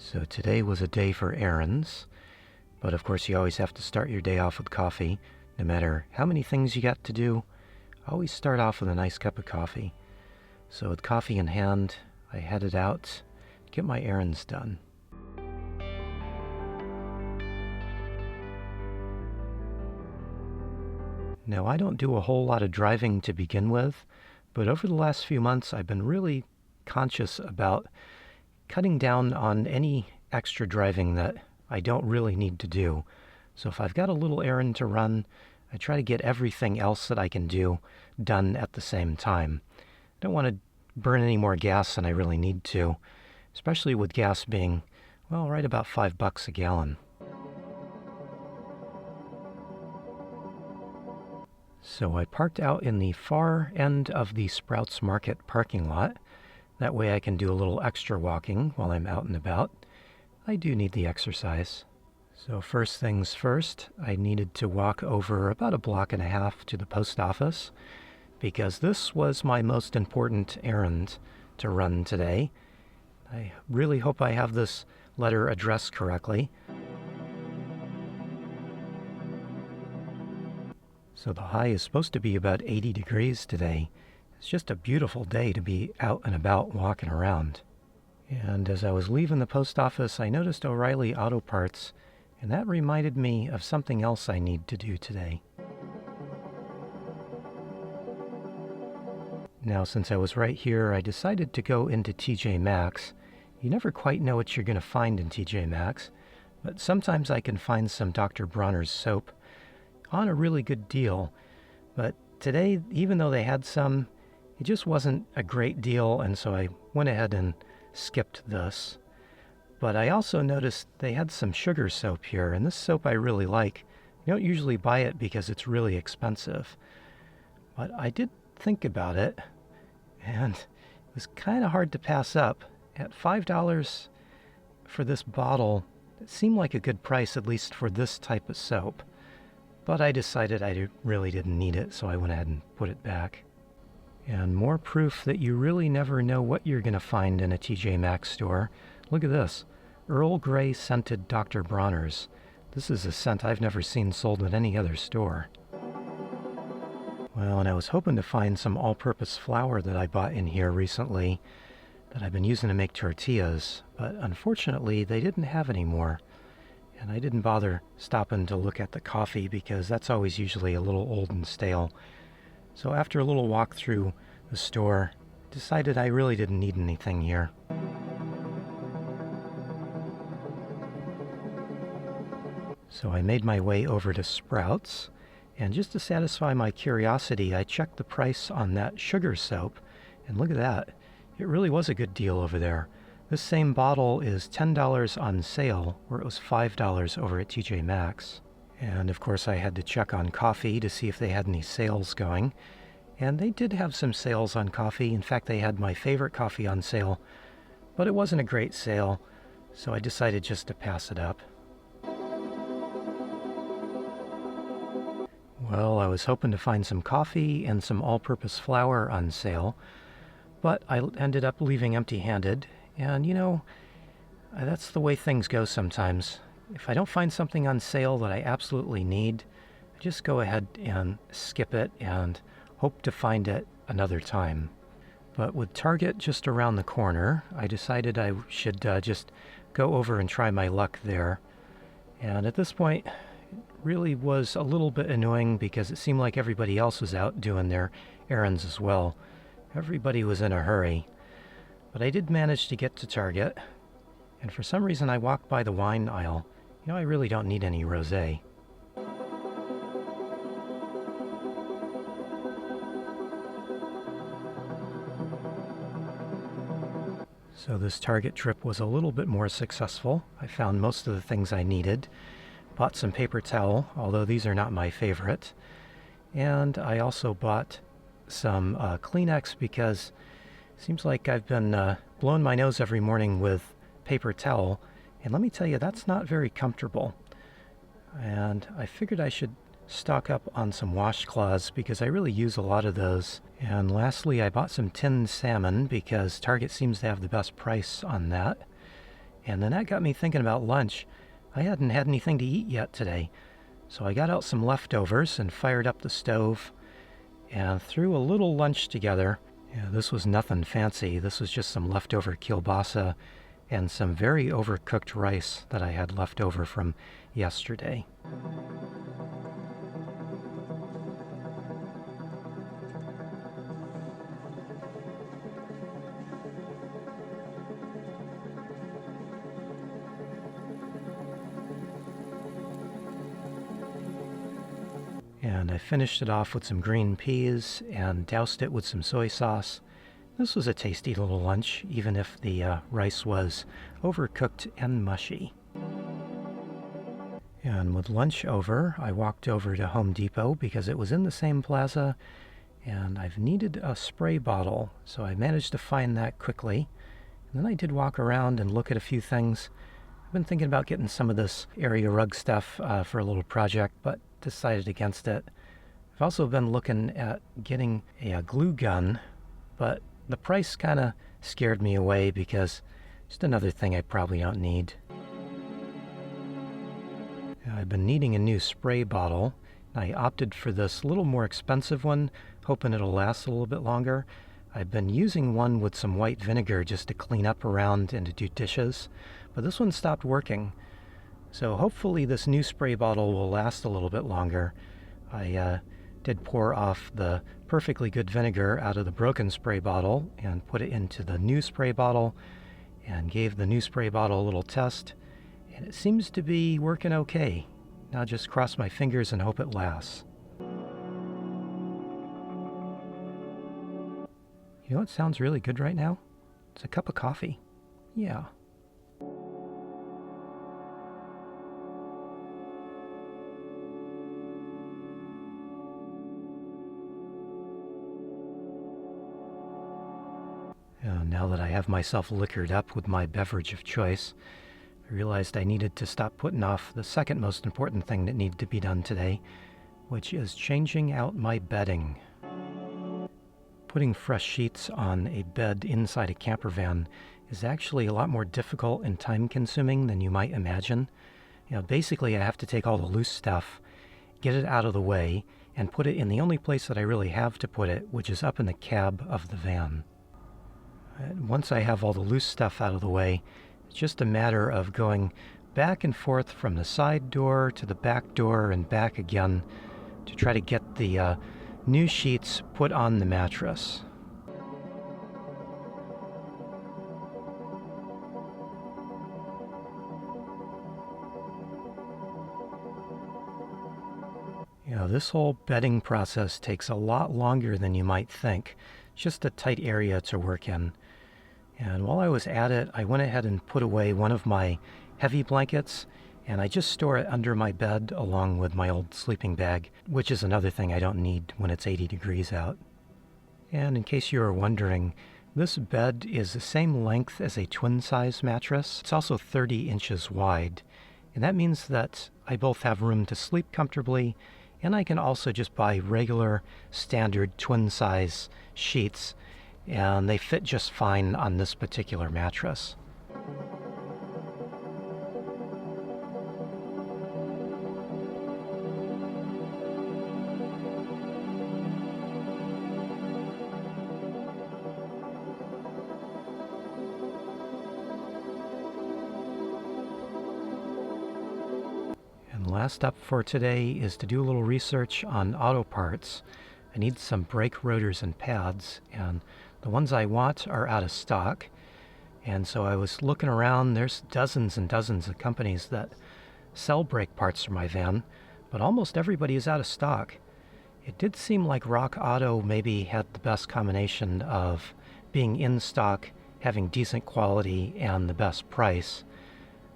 So today was a day for errands, but of course you always have to start your day off with coffee. No matter how many things you got to do, always start off with a nice cup of coffee. So with coffee in hand, I headed out to get my errands done. Now, I don't do a whole lot of driving to begin with, but over the last few months I've been really conscious about cutting down on any extra driving that I don't really need to do. So if I've got a little errand to run, I try to get everything else that I can do done at the same time. I don't want to burn any more gas than I really need to, especially with gas being, well, right about $5 a gallon. So I parked out in the far end of the Sprouts Market parking lot. That way I can do a little extra walking while I'm out and about. I do need the exercise. So first things first, I needed to walk over about 1.5 blocks to the post office because this was my most important errand to run today. I really hope I have this letter addressed correctly. So the high is supposed to be about 80 degrees today. It's just a beautiful day to be out and about walking around. And as I was leaving the post office, I noticed O'Reilly Auto Parts, and that reminded me of something else I need to do today. Now, since I was right here, I decided to go into TJ Maxx. You never quite know what you're going to find in TJ Maxx, but sometimes I can find some Dr. Bronner's soap on a really good deal. But today, even though they had some, it just wasn't a great deal, and so I went ahead and skipped this. But I also noticed they had some sugar soap here, and this soap I really like. You don't usually buy it because it's really expensive. But I did think about it, and it was kind of hard to pass up. At $5 for this bottle, it seemed like a good price, at least for this type of soap. But I decided I really didn't need it, so I went ahead and put it back. And more proof that you really never know what you're going to find in a TJ Maxx store. Look at this. Earl Grey scented Dr. Bronner's. This is a scent I've never seen sold at any other store. Well, and I was hoping to find some all-purpose flour that I bought in here recently that I've been using to make tortillas, but unfortunately they didn't have any more. And I didn't bother stopping to look at the coffee because that's always usually a little old and stale. So after a little walk through the store, I decided I really didn't need anything here. So I made my way over to Sprouts, and just to satisfy my curiosity, I checked the price on that sugar soap, and look at that. It really was a good deal over there. This same bottle is $10 on sale, where it was $5 over at TJ Maxx. And of course I had to check on coffee to see if they had any sales going. And they did have some sales on coffee. In fact, they had my favorite coffee on sale, but it wasn't a great sale, so I decided just to pass it up. Well, I was hoping to find some coffee and some all-purpose flour on sale, but I ended up leaving empty-handed. And, you know, that's the way things go sometimes. If I don't find something on sale that I absolutely need, I just go ahead and skip it and hope to find it another time. But with Target just around the corner, I decided I should just go over and try my luck there. And at this point, it really was a little bit annoying because it seemed like everybody else was out doing their errands as well. Everybody was in a hurry. But I did manage to get to Target, and for some reason I walked by the wine aisle. You know, I really don't need any rosé. So this Target trip was a little bit more successful. I found most of the things I needed. Bought some paper towel, although these are not my favorite. And I also bought some Kleenex because seems like I've been blowing my nose every morning with paper towel, and let me tell you, that's not very comfortable. And I figured I should stock up on some washcloths because I really use a lot of those. And lastly, I bought some tinned salmon because Target seems to have the best price on that. And then that got me thinking about lunch. I hadn't had anything to eat yet today. So I got out some leftovers and fired up the stove and threw a little lunch together. Yeah, this was nothing fancy. This was just some leftover kielbasa and some very overcooked rice that I had left over from yesterday. And I finished it off with some green peas and doused it with some soy sauce. This was a tasty little lunch, even if the rice was overcooked and mushy. And with lunch over, I walked over to Home Depot because it was in the same plaza, and I've needed a spray bottle, so I managed to find that quickly. And then I did walk around and look at a few things. I've been thinking about getting some of this area rug stuff for a little project, but decided against it. I've also been looking at getting a glue gun, but the price kind of scared me away because just another thing I probably don't need. I've been needing a new spray bottle. I opted for this little more expensive one, hoping it'll last a little bit longer. I've been using one with some white vinegar just to clean up around and to do dishes, but this one stopped working. So hopefully this new spray bottle will last a little bit longer. I did pour off the perfectly good vinegar out of the broken spray bottle and put it into the new spray bottle and gave the new spray bottle a little test, and it seems to be working okay. Now just cross my fingers and hope it lasts. You know what sounds really good right now? It's a cup of coffee. Yeah. Now that I have myself liquored up with my beverage of choice, I realized I needed to stop putting off the second most important thing that needed to be done today, which is changing out my bedding. Putting fresh sheets on a bed inside a campervan is actually a lot more difficult and time-consuming than you might imagine. Basically I have to take all the loose stuff, get it out of the way, and put it in the only place that I really have to put it, which is up in the cab of the van. Once I have all the loose stuff out of the way, it's just a matter of going back and forth from the side door to the back door and back again to try to get the new sheets put on the mattress. This whole bedding process takes a lot longer than you might think. It's just a tight area to work in. And while I was at it, I went ahead and put away one of my heavy blankets, and I just store it under my bed along with my old sleeping bag, which is another thing I don't need when it's 80 degrees out. And in case you were wondering, this bed is the same length as a twin-size mattress. It's also 30 inches wide, and that means that I both have room to sleep comfortably, and I can also just buy regular, standard twin-size sheets, and they fit just fine on this particular mattress. Last up for today is to do a little research on auto parts. I need some brake rotors and pads, and the ones I want are out of stock. And so I was looking around. There's dozens and dozens of companies that sell brake parts for my van, but almost everybody is out of stock. It did seem like Rock Auto maybe had the best combination of being in stock, having decent quality, and the best price.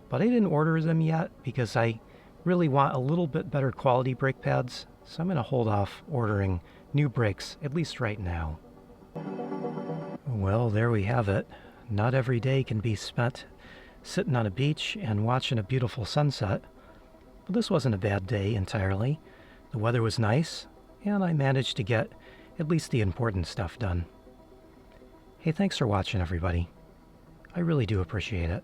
But I didn't order them yet because I really want a little bit better quality brake pads, so I'm going to hold off ordering new brakes, at least right now. Well, there we have it. Not every day can be spent sitting on a beach and watching a beautiful sunset. But this wasn't a bad day entirely. The weather was nice, and I managed to get at least the important stuff done. Hey, thanks for watching, everybody. I really do appreciate it.